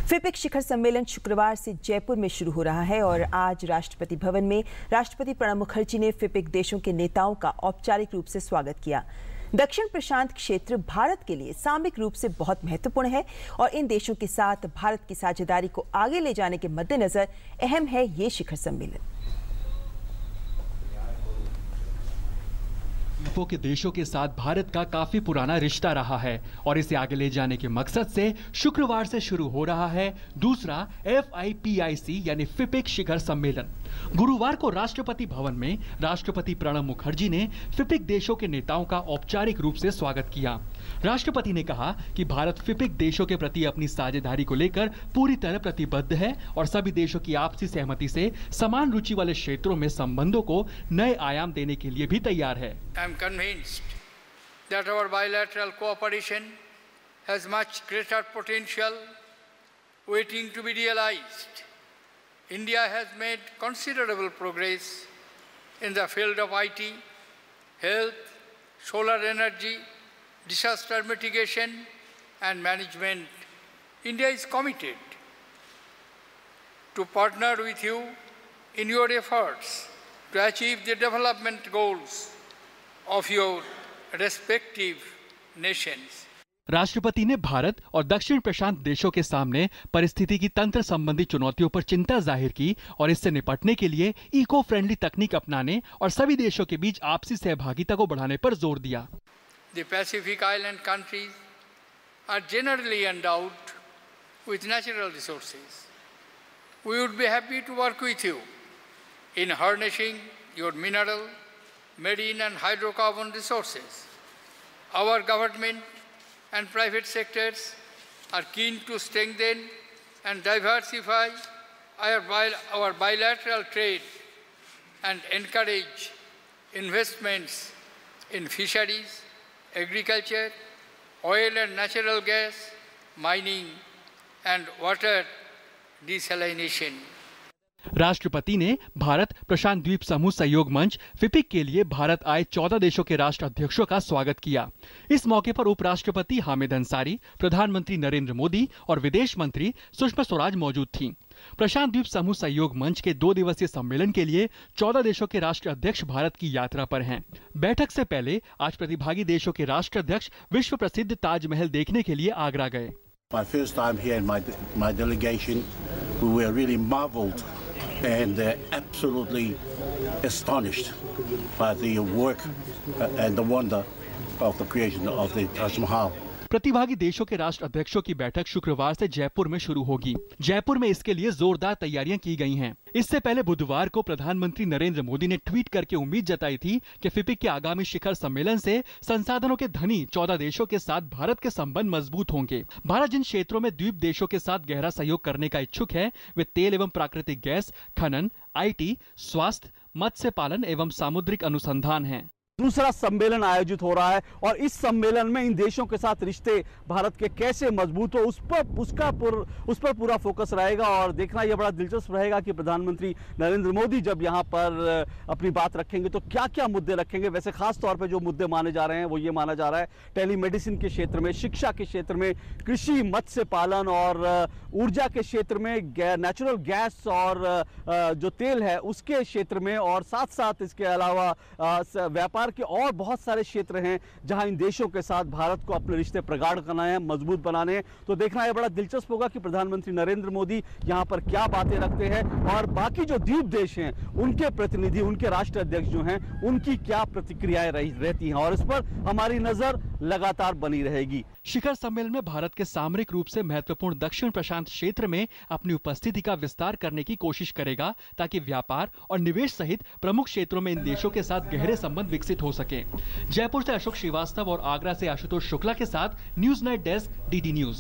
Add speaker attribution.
Speaker 1: फिपिक शिखर सम्मेलन शुक्रवार से जयपुर में शुरू हो रहा है और आज राष्ट्रपति भवन में राष्ट्रपति प्रणब मुखर्जी ने फिपिक देशों के नेताओं का औपचारिक रूप से स्वागत किया। दक्षिण प्रशांत क्षेत्र भारत के लिए सामरिक रूप से बहुत महत्वपूर्ण है और इन देशों के साथ भारत की साझेदारी को आगे ले जाने के मद्देनजर अहम है ये शिखर सम्मेलन।
Speaker 2: के देशों के साथ भारत का काफी पुराना रिश्ता रहा है और इसे आगे ले जाने के मकसद से शुक्रवार से शुरू हो रहा है दूसरा FIPIC यानी फिपिक शिखर सम्मेलन। गुरुवार को राष्ट्रपति भवन में राष्ट्रपति प्रणब मुखर्जी ने फिपिक देशों के नेताओं का औपचारिक रूप से स्वागत किया। राष्ट्रपति ने कहा कि भारत फिपिक देशों के प्रति अपनी साझेदारी को लेकर पूरी तरह प्रतिबद्ध है और सभी देशों की आपसी सहमति से समान रुचि वाले क्षेत्रों में संबंधों को नए आयाम देने के लिए भी तैयार है।
Speaker 3: I am convinced that our bilateral cooperation has much greater potential waiting to be realized. India has made considerable progress in the field of IT, health, solar energy, disaster mitigation and management. India is committed to partner with you in your efforts to achieve the development goals of your respective nations.
Speaker 2: राष्ट्रपति ने भारत और दक्षिण प्रशांत देशों के सामने परिस्थितिकी तंत्र संबंधी चुनौतियों पर चिंता जाहिर की और इससे निपटने के लिए इको फ्रेंडली तकनीक अपनाने और सभी देशों के बीच आपसी सहभागिता को बढ़ाने पर जोर दिया।
Speaker 3: The Pacific Island countries are generally endowed with natural resources. We would be happy to work with you in harnessing your mineral, marine and hydrocarbon resources. Our government and private sectors are keen to strengthen and diversify our bilateral trade and encourage investments in fisheries, agriculture, oil and natural gas, mining and water desalination.
Speaker 2: राष्ट्रपति ने भारत प्रशांत द्वीप समूह सहयोग मंच फिपिक के लिए भारत आए 14 देशों के राष्ट्र अध्यक्षों का स्वागत किया। इस मौके पर उपराष्ट्रपति हामिद अंसारी, प्रधानमंत्री नरेंद्र मोदी और विदेश मंत्री सुषमा स्वराज मौजूद थीं। प्रशांत द्वीप समूह सहयोग मंच के 2 दिवसीय सम्मेलन के लिए 14 देशों के राष्ट्र अध्यक्ष भारत की यात्रा पर हैं। बैठक से पहले आज प्रतिभागी देशों के राष्ट्र अध्यक्ष विश्व प्रसिद्ध ताजमहल देखने के लिए आगरा गए।
Speaker 4: My first time here in my delegation, we were really marveled and absolutely astonished by the work and the wonder of the creation of the Taj Mahal.
Speaker 2: प्रतिभागी देशों के राष्ट्र अध्यक्षों की बैठक शुक्रवार से जयपुर में शुरू होगी। जयपुर में इसके लिए जोरदार तैयारियां की गई हैं। इससे पहले बुधवार को प्रधानमंत्री नरेंद्र मोदी ने ट्वीट करके उम्मीद जताई थी कि फिपिक के आगामी शिखर सम्मेलन से संसाधनों के धनी 14 देशों के साथ भारत के संबंध मजबूत होंगे। भारत जिन क्षेत्रों में द्वीप देशों के साथ गहरा सहयोग करने का इच्छुक है वे तेल एवं प्राकृतिक गैस, खनन, IT, स्वास्थ्य, मत्स्य पालन एवं सामुद्रिक अनुसंधान हैं।
Speaker 5: दूसरा सम्मेलन आयोजित हो रहा है और इस सम्मेलन में इन देशों के साथ रिश्ते भारत के कैसे मजबूत हो उस पर पूरा फोकस रहेगा और देखना यह बड़ा दिलचस्प रहेगा कि प्रधानमंत्री नरेंद्र मोदी जब यहां पर अपनी बात रखेंगे तो क्या क्या मुद्दे रखेंगे। वैसे खास तौर पे जो मुद्दे माने जा रहे हैं वो ये माना जा रहा है टेलीमेडिसिन के क्षेत्र में, शिक्षा के क्षेत्र में, कृषि, मत्स्य पालन और ऊर्जा के क्षेत्र में, नेचुरल गैस और जो तेल है उसके क्षेत्र में और साथ साथ इसके अलावा व्यापार के और बहुत सारे क्षेत्र हैं जहां इन देशों के साथ भारत को अपने रिश्ते प्रगाढ़ करना है, मजबूत बनाने हैं। तो देखना यह बड़ा दिलचस्प होगा कि प्रधानमंत्री नरेंद्र मोदी यहां पर क्या बातें रखते हैं और बाकी जो द्वीप देश हैं उनके प्रतिनिधि, उनके राष्ट्र अध्यक्ष जो हैं उनकी क्या प्रतिक्रियाएं रहती हैं और इस पर हमारी नजर लगातार बनी रहेगी।
Speaker 2: शिखर सम्मेलन में भारत के सामरिक रूप से महत्वपूर्ण दक्षिण प्रशांत क्षेत्र में अपनी उपस्थिति का विस्तार करने की कोशिश करेगा ताकि व्यापार और निवेश सहित प्रमुख क्षेत्रों में इन देशों के साथ गहरे संबंध विकसित हो सके। जयपुर से अशोक श्रीवास्तव और आगरा से आशुतोष शुक्ला के साथ news night desk, DD news.